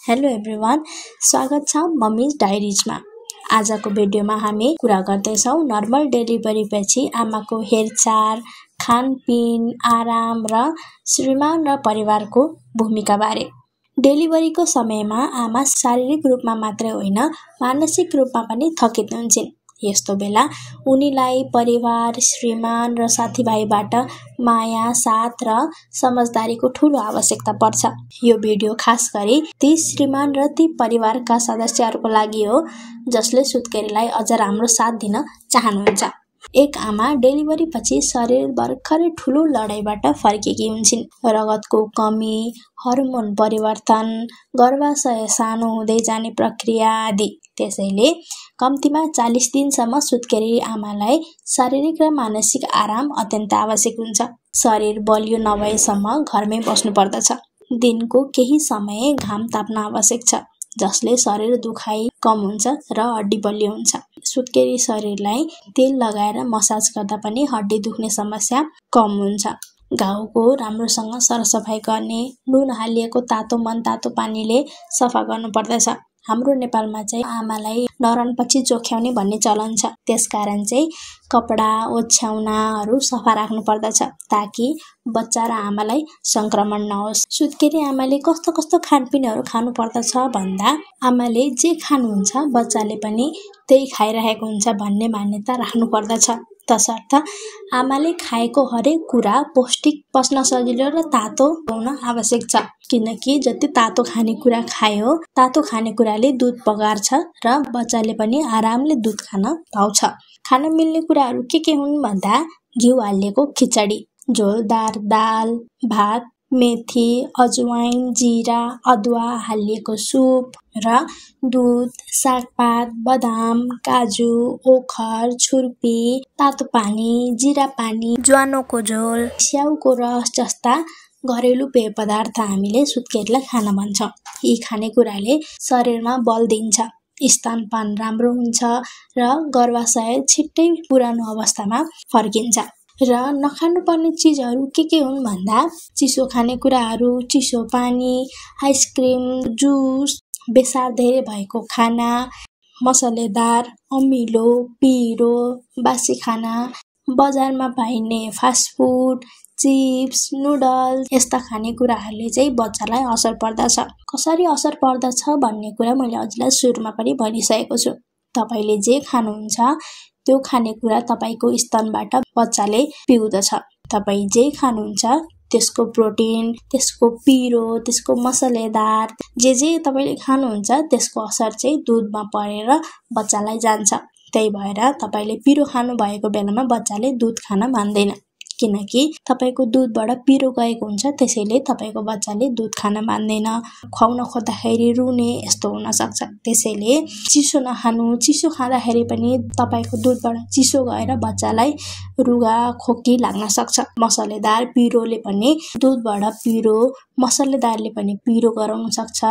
Hello everyone, स्वागत छ mummies डायरीजमा। आजको भिडियोमा हामी कुरा गर्दैछौँ नर्मल डेलिभरीपछि आमाको हेरचाह, खानपिन, आराम र श्रीमान र परिवारको भूमिकाबारे। डेलिभरीको समयमा आमा शारीरिक रूपमा मात्रै होइन, मानसिक रूपमा पनि थकित हुन्छन्। यस्तो बेला उनीलाई परिवार, श्रीमान र साथीभाइबाट माया, साथ र समझदारीको ठूलो आवश्यकता पर्छ। यो भिडियो खास गरी ती श्रीमान र ती परिवारका सदस्यहरूको लागि हो जसले सुत्केरीलाई अझ राम्रो साथ दिन चाहनुहुन्छ। एक आमा डेलिभरी पछि शरीर भर्खरै ठूलो लडाईबाट फर्केकी हुन्छन्। रगतको कमी, हर्मोन परिवर्तन, गर्भाशय सानो हुँदै जाने प्रक्रिया आदि। त्यसैले कम्तीमा 40 दिनसम्म सुत्केरी आमालाई शारीरिक र मानसिक आराम अत्यन्त आवश्यक हुन्छ। शरीर बलियो नभएसम्म घरमै बस्नु पर्दछ। दिनको केही समय घाम ताप्न आवश्यक छ, जसले शरीर दुखाइ कम हुन्छ र हड्डी बलियो हुन्छ। सुत्केरी शरीरलाई तेल लगाएर मसाज गर्दा पनि हड्डी दुख्ने समस्या कम हुन्छ। घाउको राम्रोसँग सरसफाइ गर्ने, नुन हालिएको तातो मनतातो पानीले सफा गर्नु पर्दछ। हाम्रो नेपालमा चाहिँ आमालाई नरनपछि चोख्याउने भन्ने चलन छ। त्यसकारण चाहिँ कपडा, ओछ्याउनाहरू सफा राख्नु पर्दछ ताकि बच्चा र आमालाई संक्रमण नहोस्। सुत्केरी आमाले कस्तो कस्तो खानपिनहरू खानु पर्दछ भन्दा आमाले जे खानुहुन्छ बच्चाले पनि त्यही खाइरहेको हुन्छ भन्ने मान्यता राख्नु पर्दछ। तसर्थ आमाले खाएको हरेक कुरा पौष्टिक, पच्न सजिलो र तातो हुन आवश्यक छ। किनकि जति तातो खानेकुरा खायो, तातो खानेकुराले दूध बगार्छ र बच्चाले पनि आरामले दूध खान पाउँछ। खान मिल्ने कुराहरू के हुन् भन्दा घिउ हालिएको खिचडी, झोलदार दाल, भात, मेथी, अजवाइन, जिरा, अदुवा हालिएको सुप र दूध, सागपात, बदाम, काजु, ओखर, छुर्पी, तातो पानी, जिरा पानी, ज्वानोको झोल, स्याउको रस जस्ता घरेलु पेय पदार्थ हामीले सुत्केरीलाई खान भन्छौँ। यी खानेकुराले शरीरमा बल दिन्छ, स्तनपान राम्रो हुन्छ र गर्भाशय छिट्टै पुरानो अवस्थामा फर्किन्छ। र नखानुपर्ने चिजहरू के हुन् भन्दा चिसो खानेकुराहरू, चिसो पानी, आइसक्रिम, जुस, बेसार धेरै भएको खाना, मसलेदार, अमिलो, पिरो, बासी खाना, बजारमा पाइने फास्टफुड, चिप्स, नुडल्स यस्ता खानेकुराहरूले चाहिँ बच्चालाई असर पर्दछ। कसरी असर पर्दछ भन्ने कुरा मैले हजुरलाई सुरुमा पनि भनिसकेको छु। तपाईले जे खानुहुन्छ त्यो खानेकुरा तपाईको स्तनबाट बच्चाले पिउँदछ। तपाई जे खानुहुन्छ त्यसको प्रोटिन, त्यसको पिरो, त्यसको मसलेदार जे तपाईले खानुहुन्छ त्यसको असर चाहिँ दूधमा परेर बच्चालाई जान्छ। त्यही भएर तपाईले पिरो खानु भएको बेलामा बच्चाले दूध खान मान्दैन, किनकि तपाईको दूधबाट पिरो गएको हुन्छ। त्यसैले तपाईको बच्चाले दूध खान मान्दैन, खुवाउन खोज्दाखेरि रुने यस्तो हुन सक्छ। त्यसैले चिसो नखानु। चिसो खाँदाखेरि पनि तपाईको दूधबाट चिसो गएर बच्चालाई रुगा, खोकी लाग्न सक्छ। मसलेदार पिरोले पनि दूधबाट पिरो, मसलेदारले पनि पिरो गराउन सक्छ।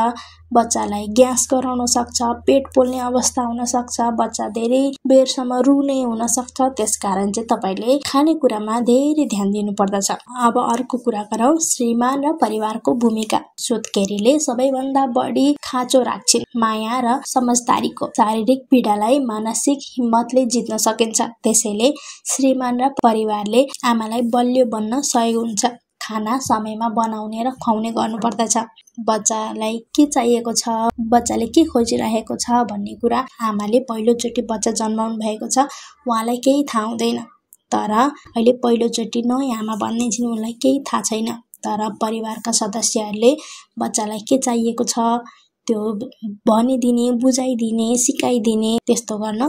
बच्चालाई ग्यास गराउन सक्छ, पेट पोल्ने अवस्था हुन सक्छ, बच्चा धेरै बेरसम्म रुने हुन सक्छ। त्यसकारण चाहिँ तपाईले खानेकुरामा धेरै ध्यान दिनु पर्दछ। अब अर्को कुरा गरौँ श्रीमान र परिवारको भूमिका। सुत्केरीले सबैभन्दा बढी खाँचो राख्छिन् माया र समझदारीको। शारीरिक पीडालाई मानसिक हिम्मतले जित्न सकिन्छ। त्यसैले श्रीमान र परिवारले आमालाई बलियो बन्न सहयोग हुन्छ। खाना समयमा बनाउने र खुवाउने गर्नु पर्दछ। बच्चालाई के चाहिएको छ, बच्चाले के खोजिरहेको छ भन्ने कुरा आमाले पहिलोचोटि बच्चा जन्माउनु भएको छ, उहाँलाई केही थाहा हुँदैन। तर अहिले पहिलोचोटि नयाँ आमा बन्ने छिन्, उनलाई केही थाहा छैन। तर परिवारका सदस्यहरूले बच्चालाई के चाहिएको छ त्यो भनिदिने, बुझाइदिने, सिकाइदिने त्यस्तो गर्न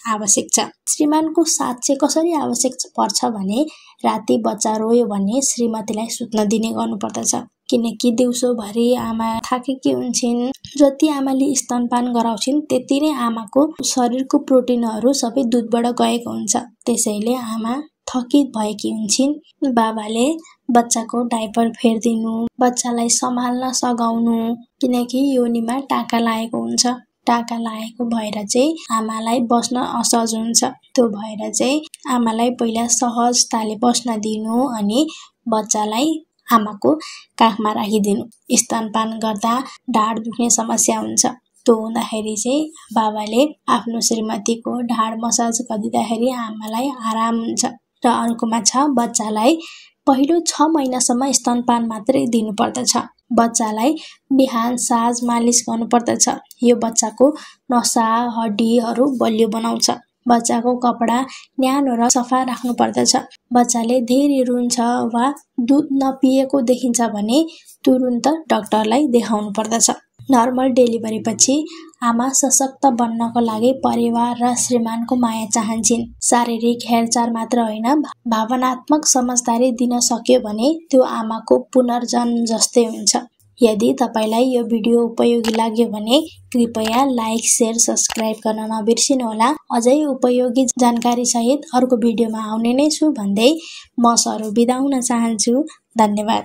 आवश्यक छ। श्रीमानको साथ चाहिँ कसरी आवश्यक पर्छ भने राति बच्चा रोयो भने श्रीमतीलाई सुत्न दिने गर्नुपर्दछ। किनकि दिउँसोभरि आमा थाकेकी हुन्छन्। जति आमाले स्तनपान गराउँछिन् त्यति नै आमाको शरीरको प्रोटिनहरू सबै दूधबाट गएको हुन्छ। त्यसैले आमा थकित भएकी हुन्छन्। बाबाले बच्चाको डाइपर फेरिदिनु, बच्चालाई सम्हाल्न सघाउनु, किनकि योनिमा टाका लागेको हुन्छ। टाका लागेको भएर चाहिँ आमालाई बस्न असहज हुन्छ। त्यो भएर चाहिँ आमालाई पहिला सहजताले बस्न दिनु अनि बच्चालाई आमाको काखमा राखिदिनु। स्तनपान गर्दा ढाड दुख्ने समस्या हुन्छ। त्यो हुँदाखेरि चाहिँ बाबाले आफ्नो श्रीमतीको ढाड मसाज गरिदिँदाखेरि आमालाई आराम हुन्छ। र अर्कोमा छ बच्चालाई पहिलो 6 महिनासम्म स्तनपान मात्रै दिनुपर्दछ। बच्चालाई बिहान साँझ मालिस गर्नुपर्दछ। यो बच्चाको नसा हड्डीहरू बलियो बनाउँछ। बच्चाको कपडा न्यानो र सफा राख्नुपर्दछ। बच्चाले धेरै रुन्छ वा दुध नपिएको देखिन्छ भने तुरुन्त डाक्टरलाई देखाउनु पर्दछ। नर्मल डेलिभरी पछि आमा सशक्त बन्नको लागि परिवार र श्रीमानको माया चाहन्छन्। शारीरिक हेरचाह मात्र होइन, भावनात्मक समझदारी दिन सक्यो भने त्यो आमाको पुनर्जन्म जस्तै हुन्छ। यदि तपाईलाई यो भिडियो उपयोगी लाग्यो भने कृपया लाइक, शेयर, सब्स्क्राइब गर्न नबिर्सिनुहोला। अझै उपयोगी जानकारी सहित अर्को भिडियोमा आउने नै छु भन्दै म सरू बिदा हुन चाहन्छु। धन्यवाद।